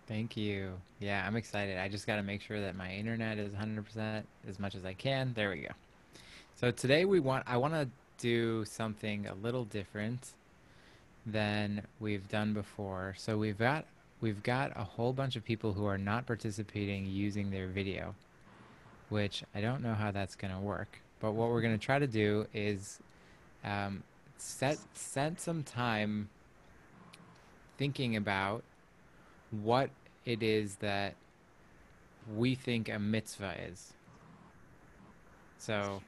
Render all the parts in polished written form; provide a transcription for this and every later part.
Thank you. Yeah, I'm excited. I just got to make sure that my internet is 100% as much as I can. There we go. So today I want to do something a little different than we've done before. So we've got a whole bunch of people who are not participating using their video, which I don't know how that's going to work. But what we're going to try to do is um, set some time thinking about what it is that we think a mitzvah is. So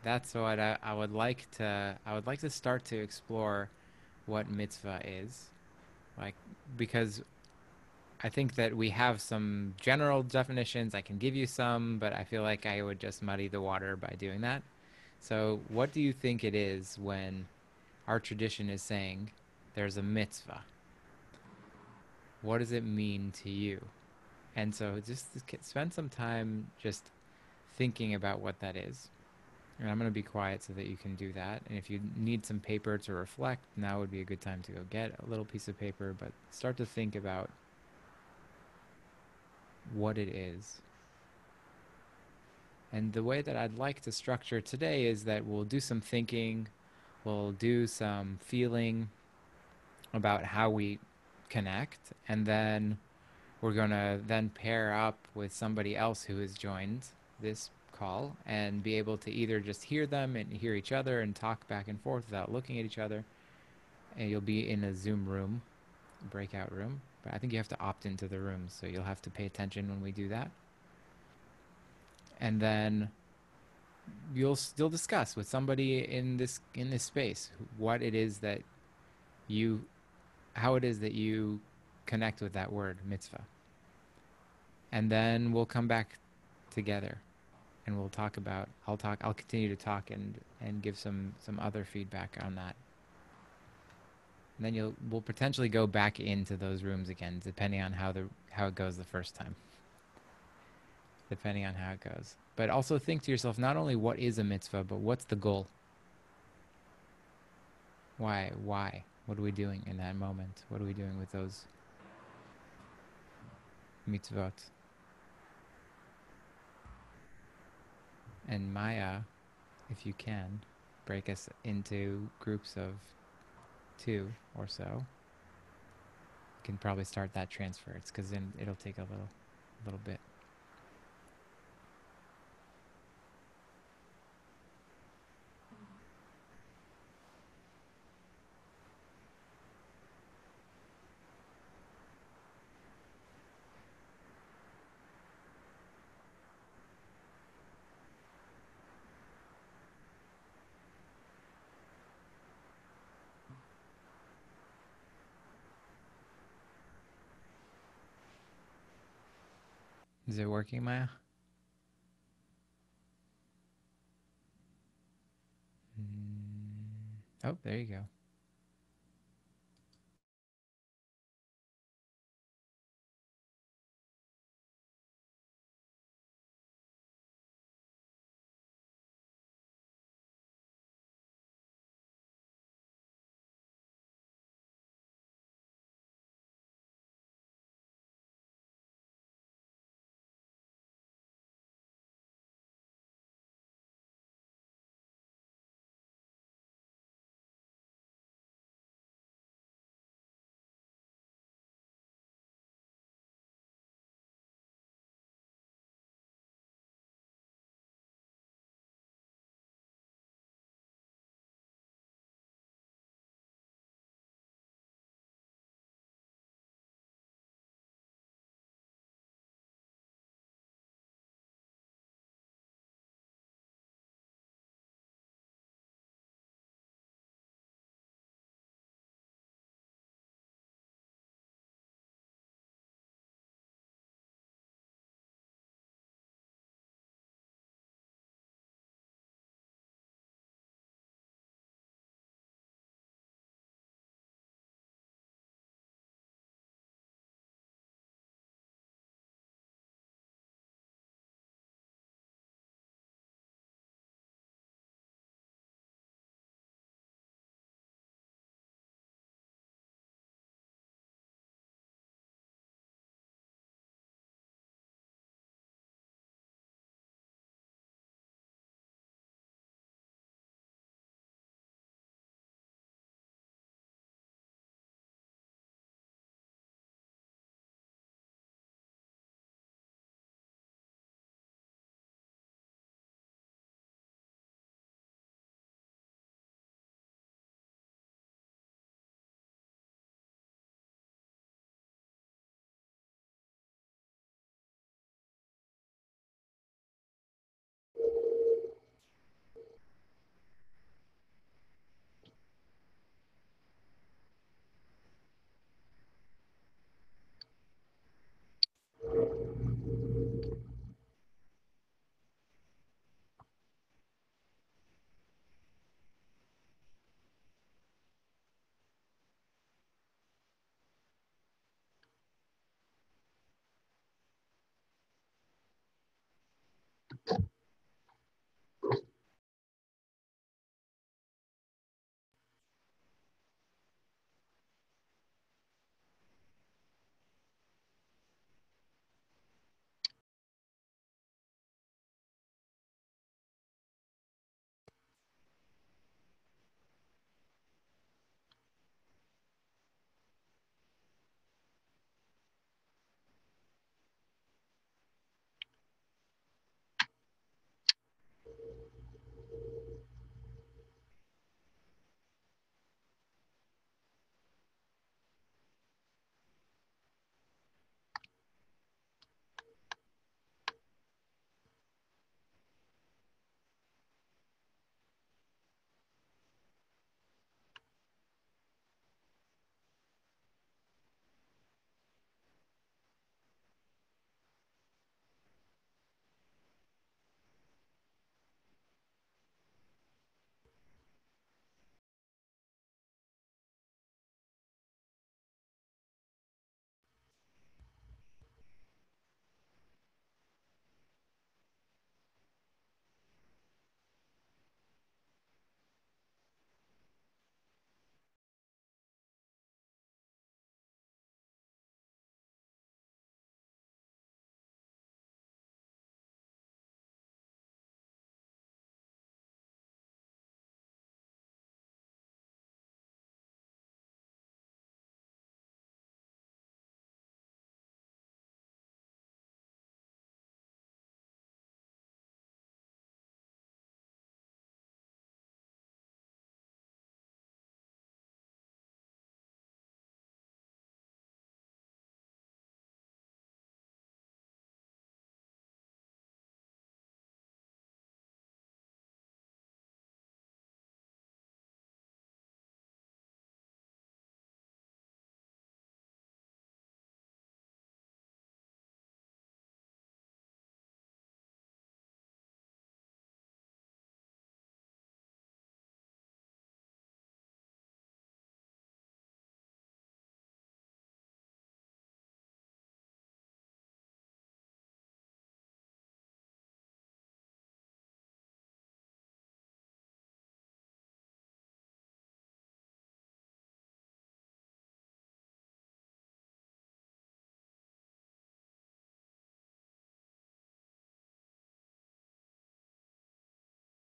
that's what I would like to start to explore what mitzvah is. Like because I think that we have some general definitions. I can give you some, but I feel like I would just muddy the water by doing that. So what do you think it is when our tradition is saying there's a mitzvah? What does it mean to you? And so just spend some time just thinking about what that is. And I'm going to be quiet so that you can do that. And if you need some paper to reflect, now would be a good time to go get a little piece of paper, but start to think about what it is. And the way that I'd like to structure today is that we'll do some thinking, we'll do some feeling about how we connect, and then we're going to then pair up with somebody else who has joined this call and be able to either just hear them and hear each other and talk back and forth without looking at each other. And you'll be in a Zoom room, breakout room. But I think you have to opt into the room, so you'll have to pay attention when we do that. And then you'll still discuss with somebody in this space what it is that you how it is that you connect with that word mitzvah. And then we'll come back together and we'll talk about I'll continue to talk and give some other feedback on that. And then we'll potentially go back into those rooms again depending on how it goes the first time. Depending on how it goes. But also think to yourself not only what is a mitzvah, but what's the goal? Why? What are we doing in that moment? What are we doing with those mitzvot? And Maya, if you can, break us into groups of two or so. You can probably start that transfer. It's because then it'll take little bit. Is it working, Maya? Oh, there you go.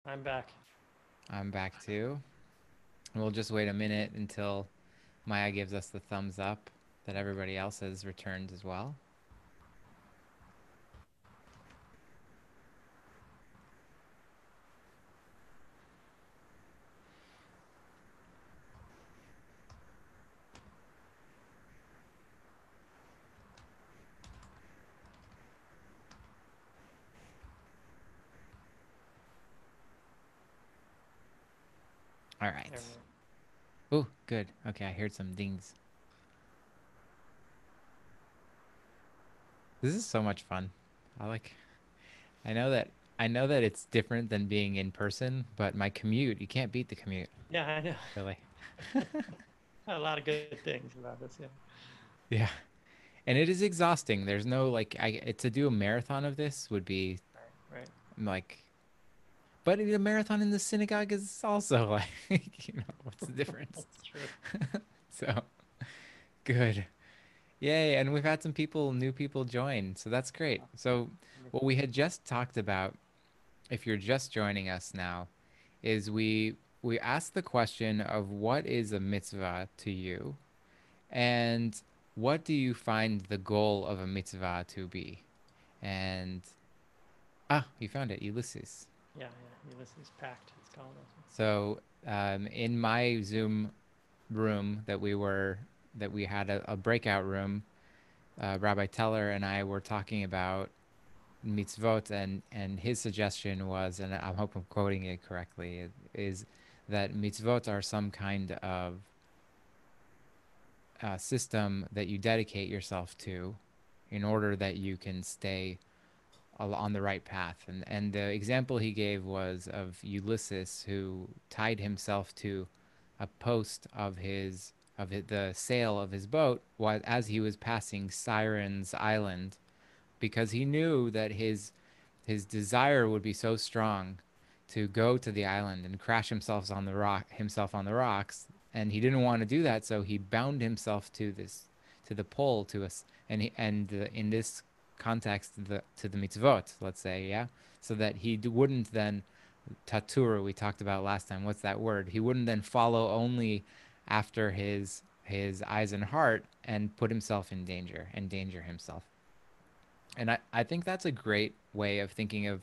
I'm back. I'm back too. We'll just wait a minute until Maya gives us the thumbs up that everybody else has returned as well. All right. There we go. Oh, good. Okay, I heard some dings. This is so much fun. I like I know that I know that it's different than being in person, but my commute, you can't beat the commute, Yeah, I know. really. A lot of good things about this. Yeah. Yeah. And it is exhausting. There's no like to do a marathon of this would be Right. Right. like but a marathon in the synagogue is also like what's the difference? That's true. So, good. Yay, and we've had some new people join. So that's great. So, what Wonderful. we had just talked about, if you're just joining us now, is we asked the question of what is a mitzvah to you, and what do you find the goal of a mitzvah to be? And you found it, Ulysses. Yeah. Yeah. Ulysses Pact. It's called also. So, in my Zoom room that we had a breakout room, Rabbi Teller and I were talking about mitzvot, and his suggestion was, and I hope I'm quoting it correctly, is that mitzvot are some kind of system that you dedicate yourself to in order that you can stay on the right path. And the example he gave was of Ulysses, who tied himself to a post the sail of his boat as he was passing Siren's Island, because he knew that his desire would be so strong to go to the island and crash himself on the rocks, and he didn't want to do that, so he bound himself to the pole to us, in this context, to the mitzvot, let's say, yeah, so that he wouldn't then tatura, we talked about last time. What's that word? He wouldn't then follow only after his eyes and heart and put himself in danger, endanger himself. And I think that's a great way of thinking of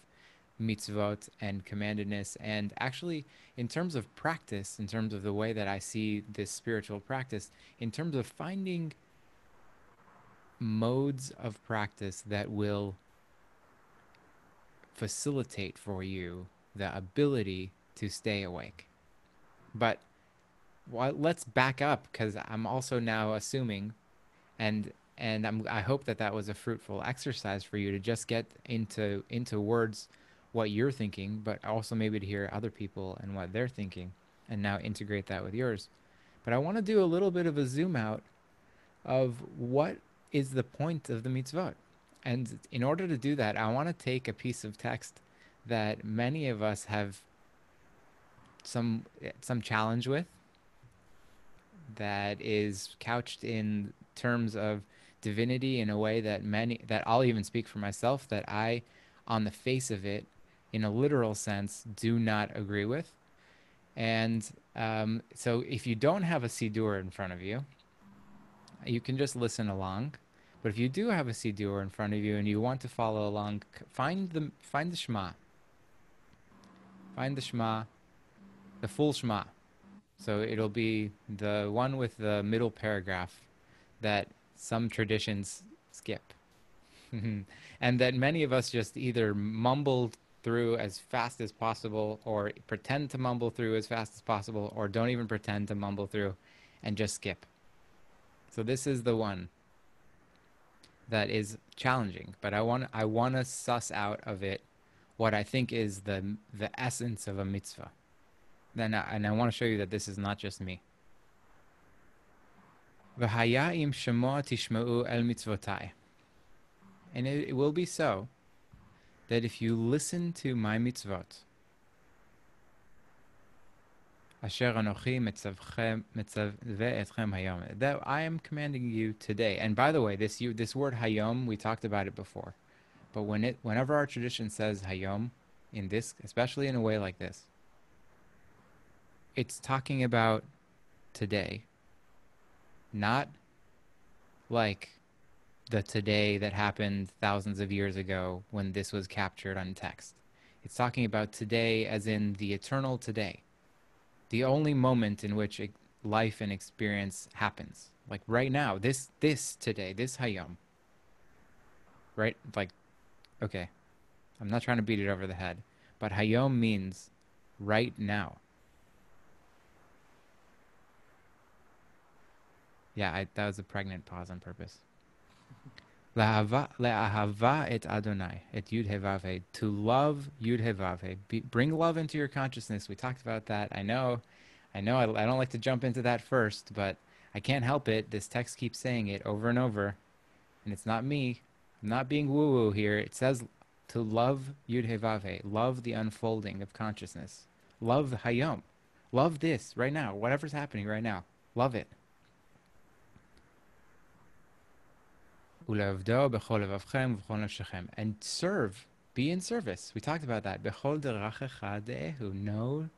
mitzvot and commandedness. And actually, in terms of practice, in terms of the way that I see this spiritual practice, in terms of finding modes of practice that will facilitate for you the ability to stay awake. But let's back up, because I'm also now assuming, I hope that that was a fruitful exercise for you to just get into words what you're thinking, but also maybe to hear other people and what they're thinking, and now integrate that with yours. But I want to do a little bit of a zoom out of what is the point of the mitzvot. And in order to do that, I want to take a piece of text that many of us have some challenge with, that is couched in terms of divinity in a way that I'll even speak for myself, that I, on the face of it, in a literal sense, do not agree with. And so if you don't have a Siddur in front of you, you can just listen along. But if you do have a Siddur in front of you and you want to follow along, find the Shema. Find the Shema, the full Shema. So it'll be the one with the middle paragraph that some traditions skip. And that many of us just either mumble through as fast as possible, or pretend to mumble through as fast as possible, or don't even pretend to mumble through and just skip. So this is the one that is challenging, but I want to suss out of it what I think is the essence of a mitzvah. And I want to show you that this is not just me. V'haya im shemoah tishma'u el mitzvotai. And it will be so that if you listen to my mitzvot, asher anochi mitzaveh etchem hayom, that I am commanding you today. And by the way, this word hayom, we talked about it before. But whenever our tradition says hayom, in this, especially in a way like this, it's talking about today, not like the today that happened thousands of years ago when this was captured on text. It's talking about today as in the eternal today, the only moment in which life and experience happens. Like right now, this today, this hayom, right? Like, okay, I'm not trying to beat it over the head, but hayom means right now. Yeah, that was a pregnant pause on purpose. Le'ahava et Adonai, et Yud Hevave, to love Yud Hevave. Bring love into your consciousness. We talked about that. I don't like to jump into that first, but I can't help it. This text keeps saying it over and over, and it's not me. I'm not being woo-woo here. It says to love Yud Hevave, love the unfolding of consciousness. Love Hayom. Love this right now, whatever's happening right now. Love it. Uleavdo b'chol levavchem v'chol nafshechem, and serve, be in service. We talked about that. B'chol derachecha de'ehu, know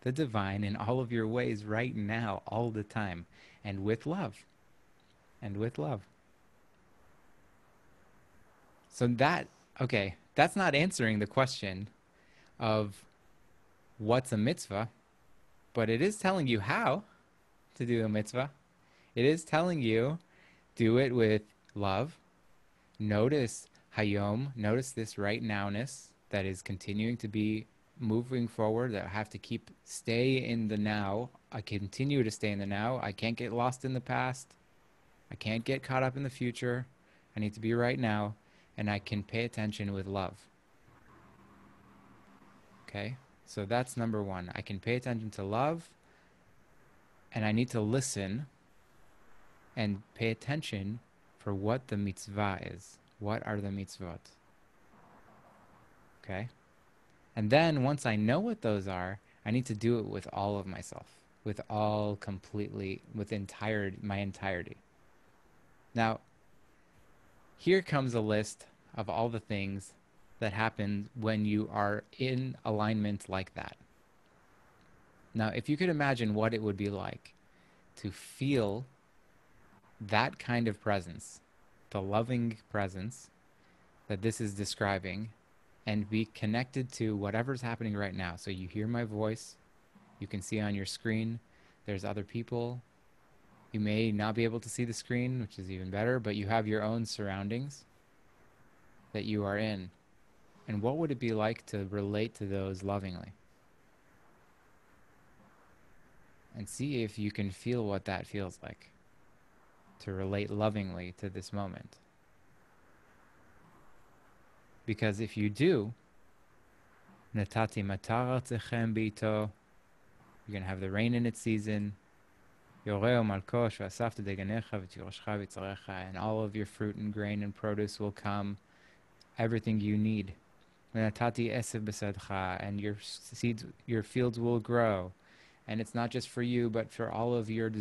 the divine in all of your ways right now, all the time, and with love, and with love. So okay, that's not answering the question of what's a mitzvah, but it is telling you how to do a mitzvah. It is telling you do it with love. Notice Hayom, notice this right nowness that is continuing to be moving forward, that I have to stay in the now. I continue to stay in the now. I can't get lost in the past. I can't get caught up in the future. I need to be right now, and I can pay attention with love. Okay? So that's number one. I can pay attention to love, and I need to listen and pay attention for what the mitzvah is. What are the mitzvot? Okay? And then once I know what those are, I need to do it with all of myself, with all completely, with my entirety. Now, here comes a list of all the things that happen when you are in alignment like that. Now, if you could imagine what it would be like to feel that kind of presence, the loving presence that this is describing, and be connected to whatever's happening right now. So you hear my voice, you can see on your screen, there's other people. You may not be able to see the screen, which is even better, but you have your own surroundings that you are in. And what would it be like to relate to those lovingly? And see if you can feel what that feels like, to relate lovingly to this moment. Because if you do, Natati matar tzechem bito, you're going to have the rain in its season. Yoreo malkosh v'asafta deganecha v'tiroshcha v'tzarecha, and all of your fruit and grain and produce will come, everything you need. Natati esev besadcha, and your seeds, your fields will grow, and it's not just for you, but for all of your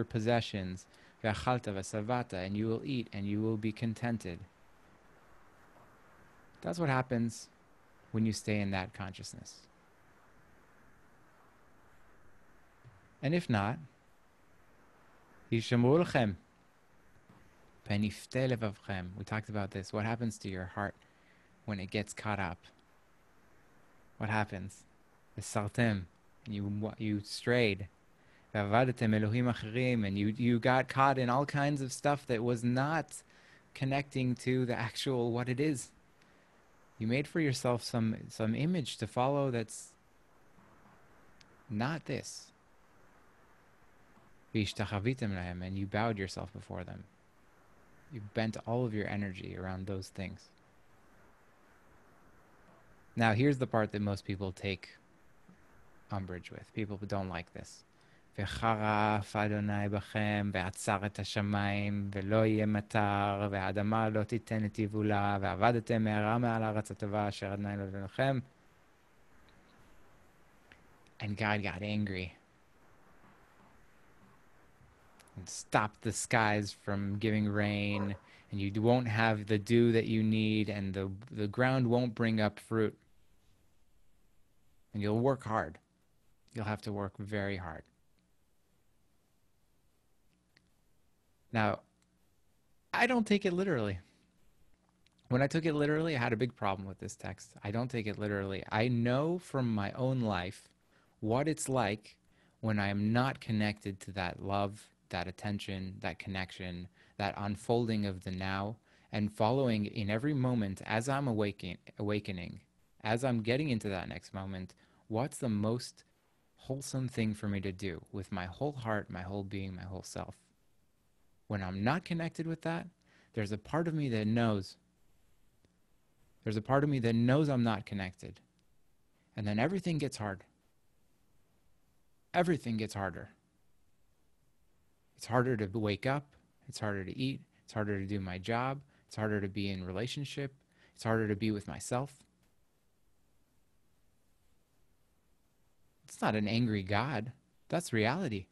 possessions. V'achalta v'savata, and you will eat, and you will be contented. That's what happens when you stay in that consciousness. And if not, Yishamru lechem, penifte levavchem. We talked about this. What happens to your heart when it gets caught up? What happens? V'saltem, you strayed. V'avadetem Elohim acherim, and you got caught in all kinds of stuff that was not connecting to the actual what it is. You made for yourself some image to follow that's not this. And you bowed yourself before them. You bent all of your energy around those things. Now here's the part that most people take umbrage with. People who don't like this. וחרף אדוני בכם, ועצר את השמיים, ולא יהיה מטר, והאדמה לא תיתן את יבולה, ועבדתם מהרה מעל הארץ הטובה אשר אדוני אלוהיכם לכם. And God got angry and stopped the skies from giving rain, and you won't have the dew that you need, and the ground won't bring up fruit. and you'll work hard. You'll have to work very hard. Now, I don't take it literally. When I took it literally, I had a big problem with this text. I don't take it literally. I know from my own life what it's like when I am not connected to that love, that attention, that connection, that unfolding of the now, and following in every moment as I'm awakening, as I'm getting into that next moment, what's the most wholesome thing for me to do with my whole heart, my whole being, my whole self. When I'm not connected with that, there's a part of me that knows. There's a part of me that knows I'm not connected. And then everything gets hard. Everything gets harder. It's harder to wake up. It's harder to eat. It's harder to do my job. It's harder to be in relationship. It's harder to be with myself. It's not an angry God. That's reality.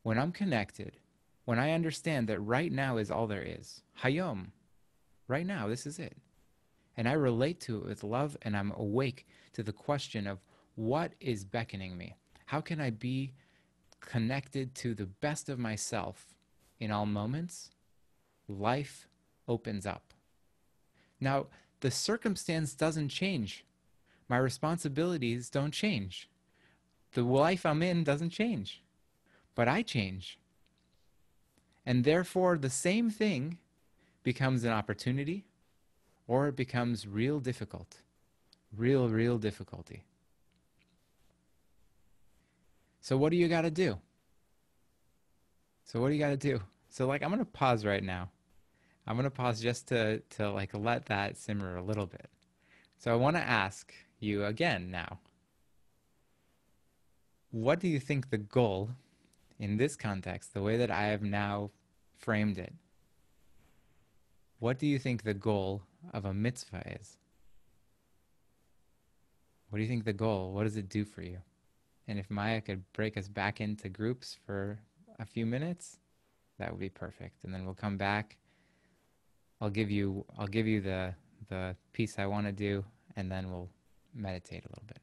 When I'm connected, when I understand that right now is all there is, Hayom, right now, this is it. And I relate to it with love, and I'm awake to the question of what is beckoning me? How can I be connected to the best of myself in all moments? Life opens up. Now, the circumstance doesn't change. My responsibilities don't change. The life I'm in doesn't change. But I change. And therefore, the same thing becomes an opportunity or it becomes real difficult. Real difficulty. So what do you got to do? So what do you got to do? So like I'm going to pause right now. I'm going to pause just to like let that simmer a little bit. So I want to ask you again now. What do you think the goal in this context, the way that I have now framed it, what do you think the goal of a mitzvah is? What do you think the goal? What does it do for you? And if Maya could break us back into groups for a few minutes, that would be perfect. And then we'll come back. I'll give you the piece I want to do, and then we'll meditate a little bit.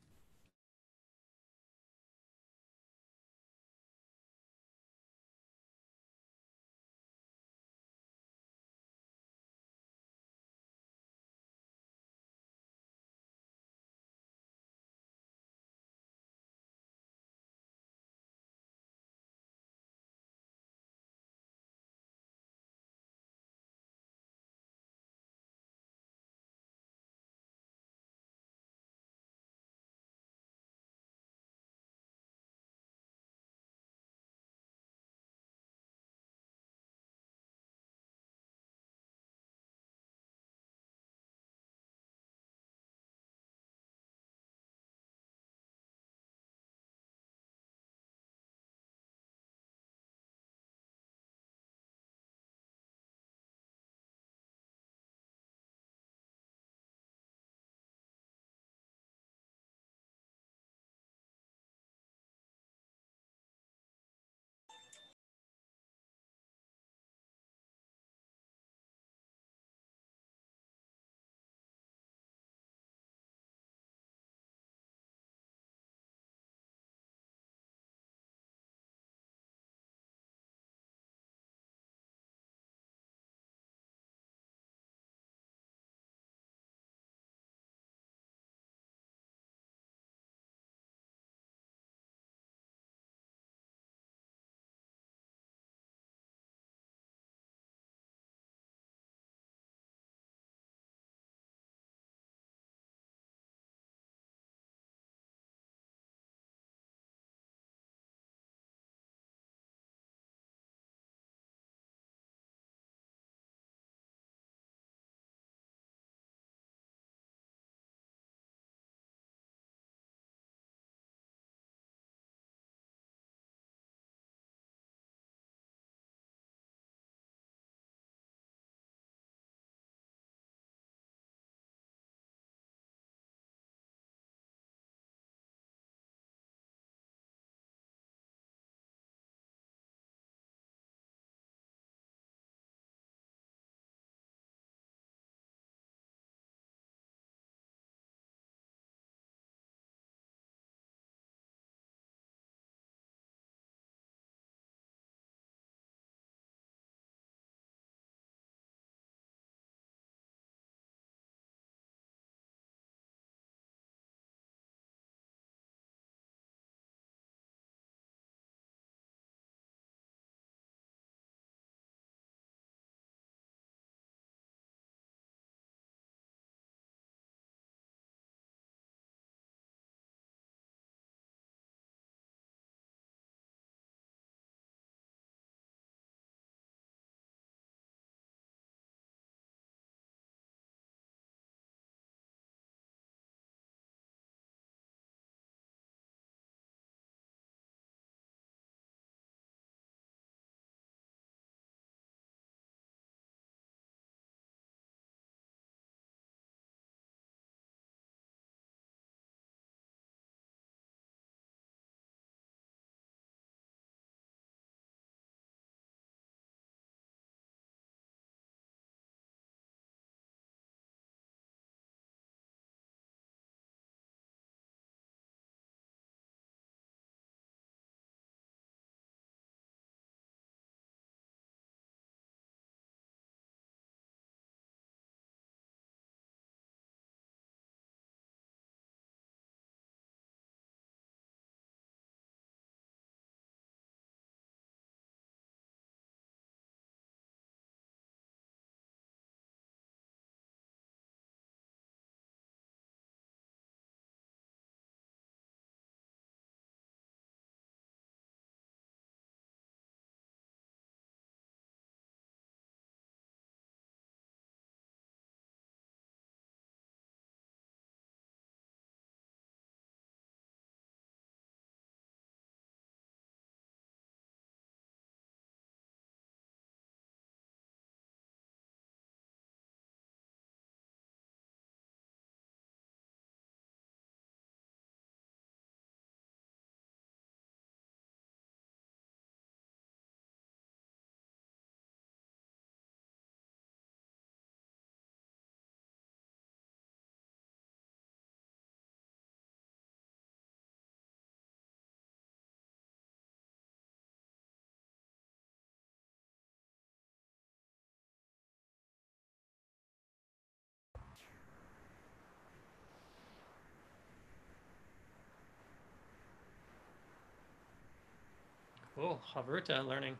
Cool. Havruta learning.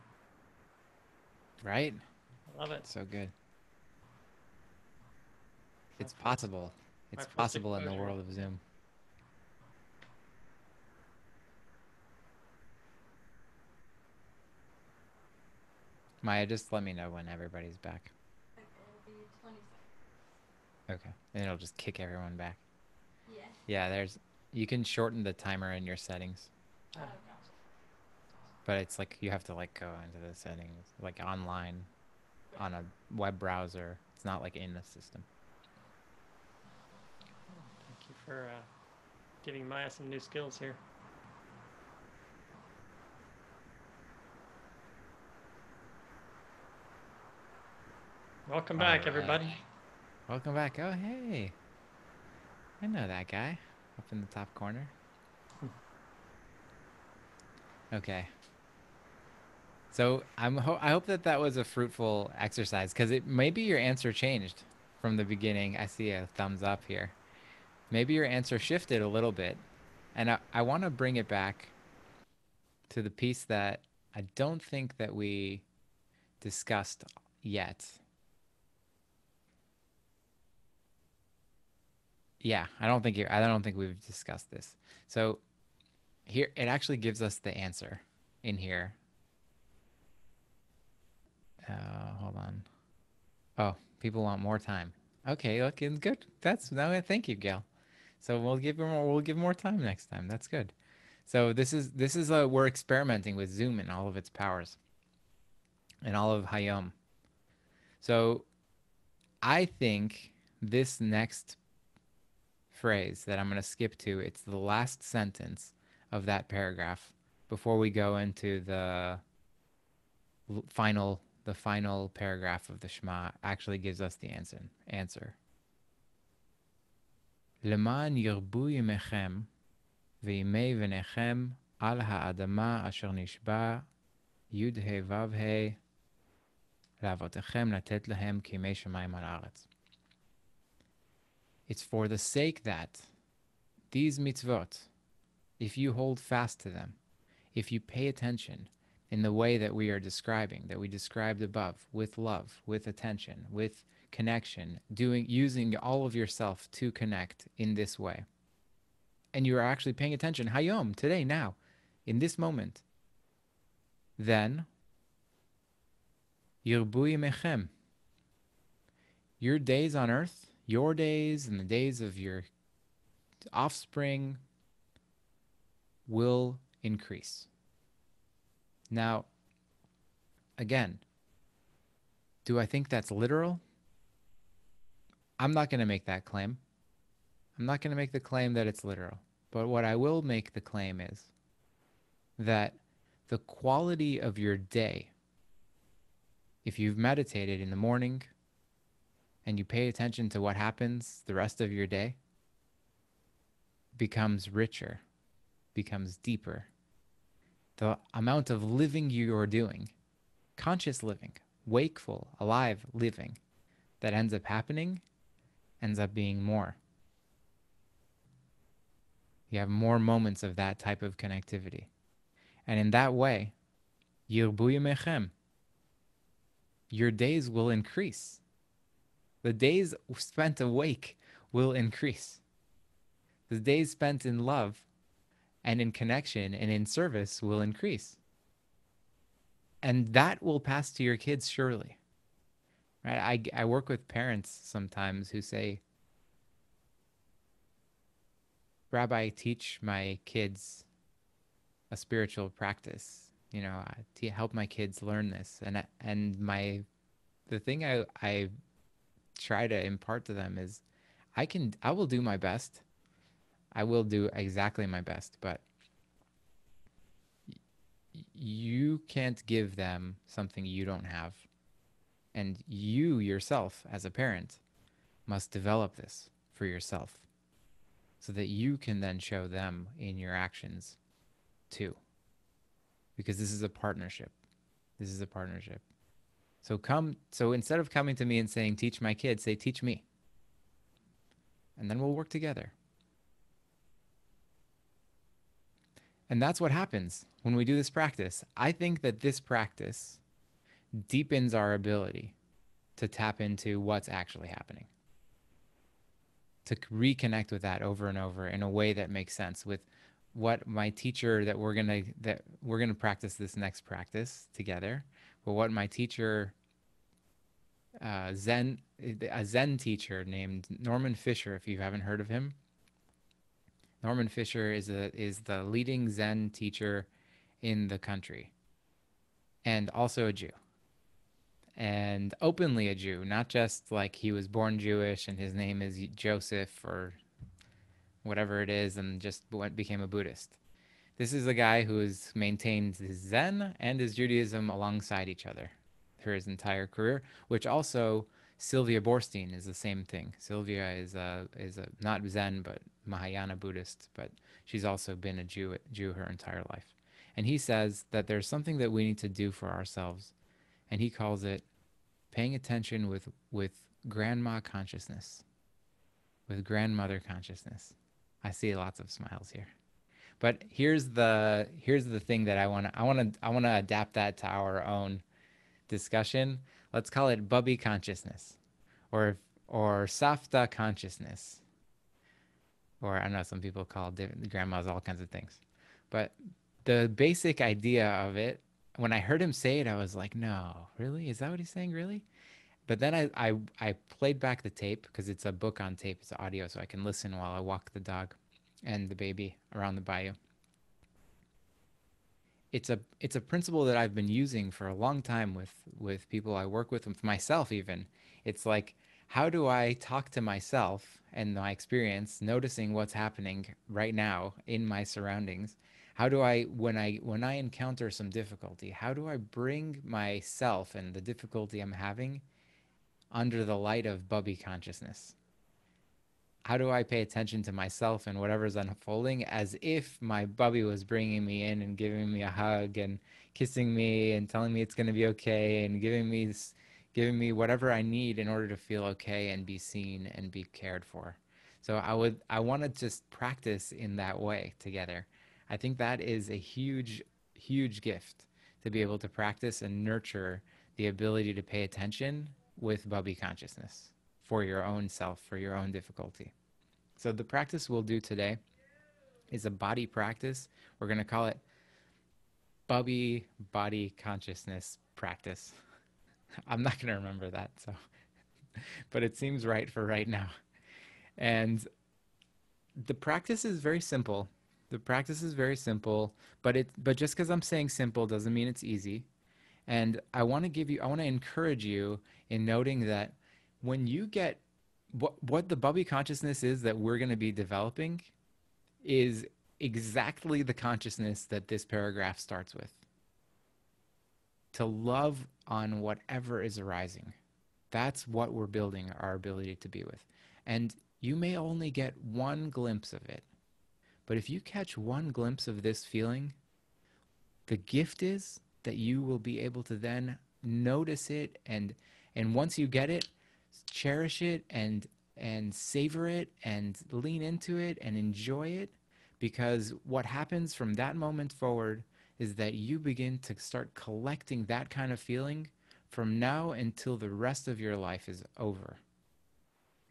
Right? I love it. So good. My It's first possible. my It's first possible in the exposure. world of Zoom. Maya, just let me know when everybody's back. Okay, it'll be 20 seconds. Okay. And it'll just kick everyone back. Yeah. Yeah, you can shorten the timer in your settings, Oh, Ah, gotcha. but it's like you have to like go into the settings like online on a web browser. It's not like in the system. thank you for giving Maya some new skills here. Welcome All back, right. everybody. Welcome back. Oh, hey. I know that guy up in the top corner. Okay. So I hope that that was a fruitful exercise because it maybe your answer changed from the beginning. I see a thumbs up here. Maybe your answer shifted a little bit, and I want to bring it back to the piece that I don't think that we discussed yet. Yeah, I don't think we've discussed this. So here it actually gives us the answer in here. Hold on. Oh, people want more time. Okay, okay, good. That's no. Thank you, Gail. So we'll give more time next time. That's good. So this is we're experimenting with Zoom and all of its powers and all of Hayom. So I think this next phrase that I'm going to skip to, it's the last sentence of that paragraph before we go into the final paragraph of the Shema actually gives us the answer. למען ירבו ימיכם וימי בניכם על האדמה אשר נשבע י"ה ו"ה לאבותיכם לתת להם כימי שמיים על הארץ. It's for the sake that these mitzvot, if you hold fast to them, if you pay attention in the way that we are describing, that we described above, with love, with attention, with connection, using all of yourself to connect in this way. And you are actually paying attention, Hayom, today, now, in this moment, then Yirbu Yemechem, your days on earth, your days and the days of your offspring will increase. Now, again, do I think that's literal? I'm not going to make that claim. I'm not going to make the claim that it's literal. But what I will make the claim is that the quality of your day, if you've meditated in the morning and you pay attention to what happens the rest of your day, becomes richer, becomes deeper. The amount of living you're doing, conscious living, wakeful, alive living, that ends up happening, ends up being more. You have more moments of that type of connectivity. And in that way, Yirbu Yemechem, your days will increase. The days spent awake will increase. The days spent in love and in connection and in service will increase. And that will pass to your kids surely. Right? I work with parents sometimes who say, Rabbi, I teach my kids a spiritual practice. To help my kids learn this. And the thing I try to impart to them is I will do my best. I will do exactly my best, but you can't give them something you don't have. And you yourself, as a parent, must develop this for yourself so that you can then show them in your actions too. Because this is a partnership. This is a partnership. So instead of coming to me and saying, teach my kids, say, teach me. And then we'll work together. And that's what happens when we do this practice. I think that this practice deepens our ability to tap into what's actually happening, to reconnect with that over and over in a way that makes sense with what my teacher that we're gonna practice this next practice together. But what my teacher, Zen a Zen teacher named Norman Fisher, if you haven't heard of him, Norman Fisher is the leading Zen teacher in the country, and also a Jew, and openly a Jew, not just like he was born Jewish and his name is Joseph or whatever it is, and just became a Buddhist. This is a guy who has maintained his Zen and his Judaism alongside each other for his entire career, which also Sylvia Boorstein is the same thing. Sylvia is a not Zen but Mahayana Buddhist, but she's also been a Jew her entire life. And he says that there's something that we need to do for ourselves, and he calls it paying attention with grandma consciousness, with grandmother consciousness. I see lots of smiles here. But here's the thing that I want to adapt that to our own discussion. Let's call it bubby consciousness, or or safta consciousness, or I know some people call grandmas all kinds of things. But the basic idea of it, when I heard him say it, I was like, no, really? Is that what he's saying? Really? But then I played back the tape because it's a book on tape, it's audio, so I can listen while I walk the dog and the baby around the bayou. It's a principle that I've been using for a long time with people I work with myself even. It's like, how do I talk to myself and my experience, noticing what's happening right now in my surroundings? How do I when I encounter some difficulty, how do I bring myself and the difficulty I'm having under the light of Bubby consciousness? How do I pay attention to myself and whatever's unfolding as if my Bubby was bringing me in and giving me a hug and kissing me and telling me it's going to be okay and giving me whatever I need in order to feel okay and be seen and be cared for. So I want to just practice in that way together. I think that is a huge gift, to be able to practice and nurture the ability to pay attention with Bubby consciousness for your own self, for your own difficulty. So the practice we'll do today is a body practice. We're going to call it Bubby Body Consciousness Practice. I'm not going to remember that, so but it seems right for right now. And the practice is very simple. The practice is very simple, but just because I'm saying simple doesn't mean it's easy. And I want to encourage you in noting that when you get what the Bubby consciousness is that we're going to be developing is exactly the consciousness that this paragraph starts with. To love on whatever is arising. That's what we're building our ability to be with. And you may only get one glimpse of it. But if you catch one glimpse of this feeling, the gift is that you will be able to then notice it, and once you get it, cherish it and savor it and lean into it and enjoy it, because what happens from that moment forward is that you begin to start collecting that kind of feeling from now until the rest of your life is over.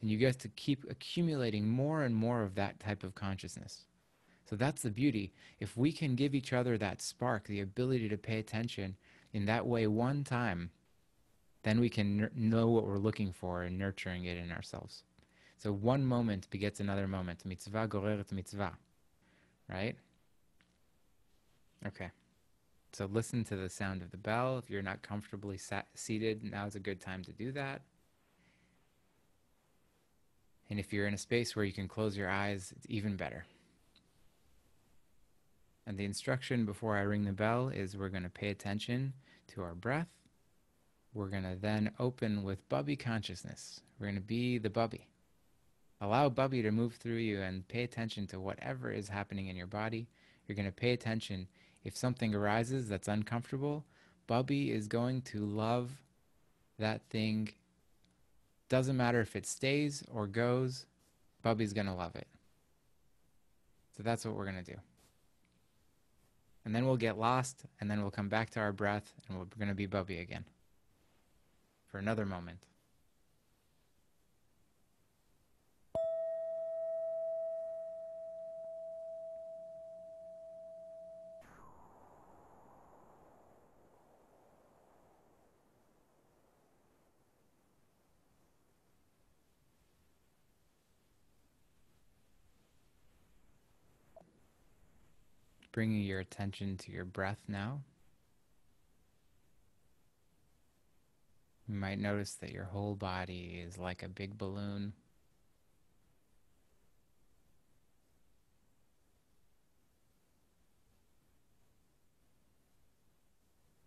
And you get to keep accumulating more and more of that type of consciousness. So that's the beauty. If we can give each other that spark, the ability to pay attention in that way one time, then we can know what we're looking for and nurturing it in ourselves. So one moment begets another moment. Mitzvah goreret mitzvah. Right? Okay. So listen to the sound of the bell. If you're not comfortably seated, now's a good time to do that. And if you're in a space where you can close your eyes, it's even better. And the instruction before I ring the bell is we're going to pay attention to our breath. We're going to then open with Bubby consciousness. We're going to be the Bubby. Allow Bubby to move through you and pay attention to whatever is happening in your body. You're going to pay attention. If something arises that's uncomfortable, Bubby is going to love that thing. Doesn't matter if it stays or goes, Bubby's going to love it. So that's what we're going to do. And then we'll get lost, and then we'll come back to our breath, and we're going to be Bubby again for another moment. Bringing your attention to your breath now. You might notice that your whole body is like a big balloon.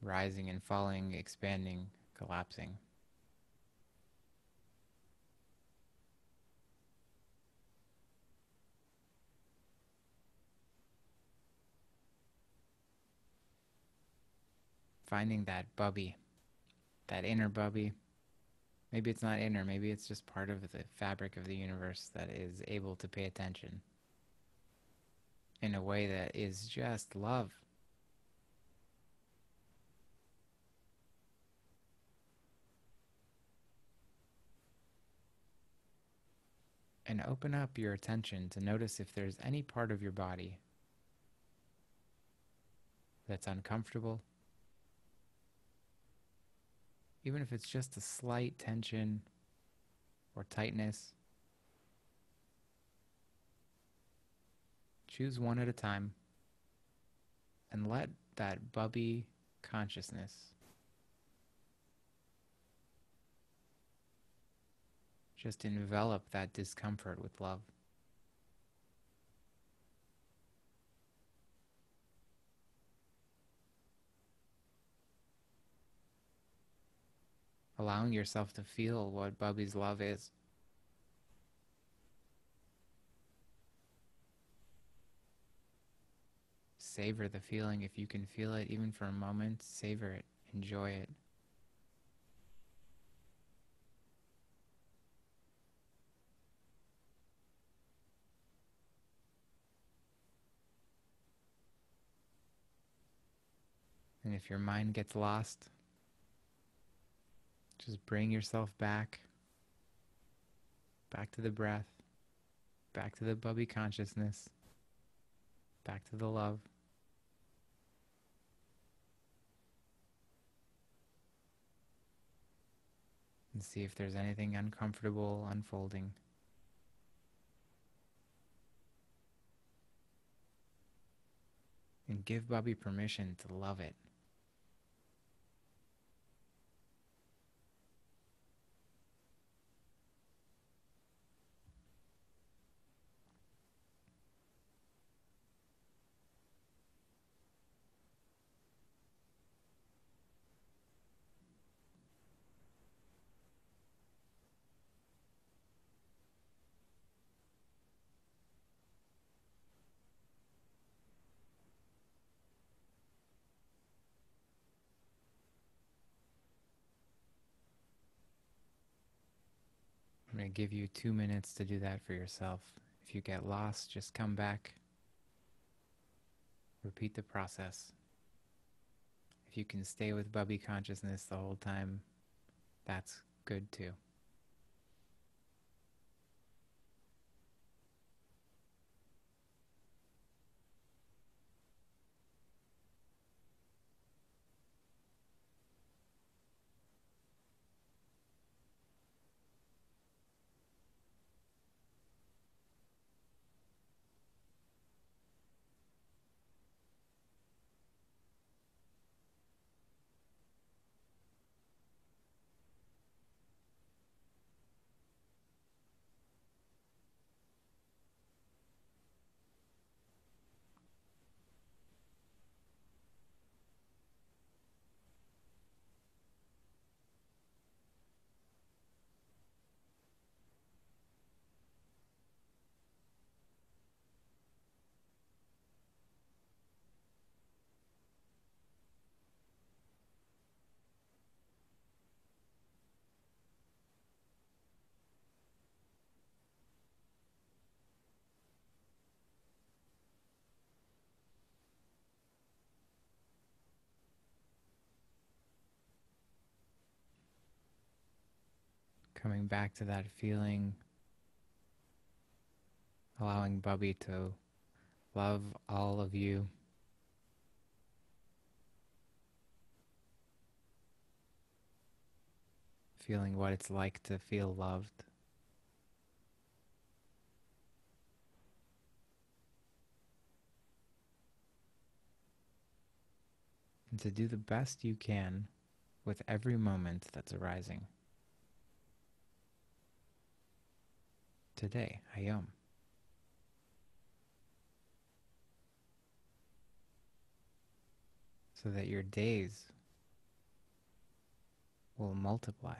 Rising and falling, expanding, collapsing. Finding that Bubby, that inner Bubby. Maybe it's not inner, maybe it's just part of the fabric of the universe that is able to pay attention in a way that is just love. And open up your attention to notice if there's any part of your body that's uncomfortable, even if it's just a slight tension or tightness. Choose one at a time and let that Bubby consciousness just envelop that discomfort with love. Allowing yourself to feel what Bubby's love is. Savor the feeling if you can feel it, even for a moment. Savor it, enjoy it. And if your mind gets lost, just bring yourself back to the breath, back to the Bubby consciousness, back to the love. And see if there's anything uncomfortable unfolding. And give Bubby permission to love it. I'm going to give you 2 minutes to do that for yourself. If you get lost, just come back. Repeat the process. If you can stay with Bubby consciousness the whole time, that's good too. Coming back to that feeling, allowing Bubby to love all of you. Feeling what it's like to feel loved. And to do the best you can with every moment that's arising. Today, Hayom. So that your days will multiply.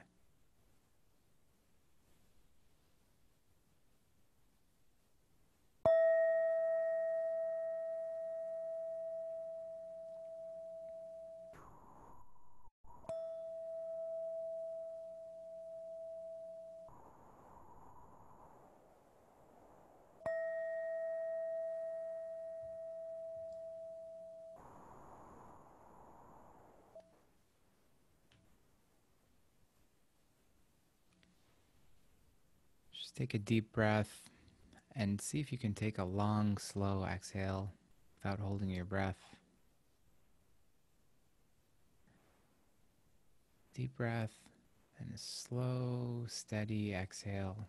Just take a deep breath and see if you can take a long, slow exhale without holding your breath. Deep breath and a slow, steady exhale.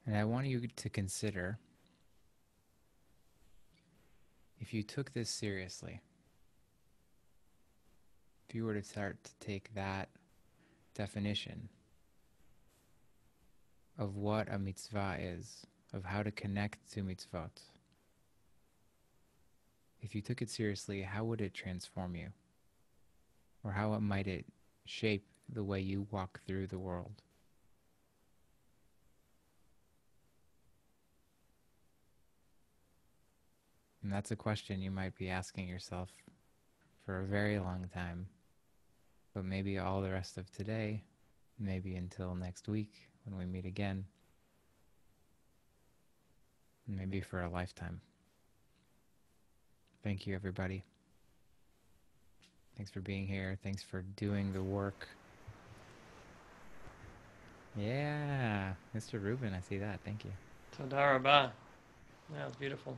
And I want you to consider if you took this seriously, if you were to start to take that definition of what a mitzvah is, of how to connect to mitzvot, if you took it seriously, how would it transform you? Or how might it shape the way you walk through the world? And that's a question you might be asking yourself for a very long time, but maybe all the rest of today, maybe until next week when we meet again, maybe for a lifetime. Thank you, everybody. Thanks for being here. Thanks for doing the work. Yeah, Mr. Rubin, I see that. Thank you. Toda Rabbi. That was beautiful.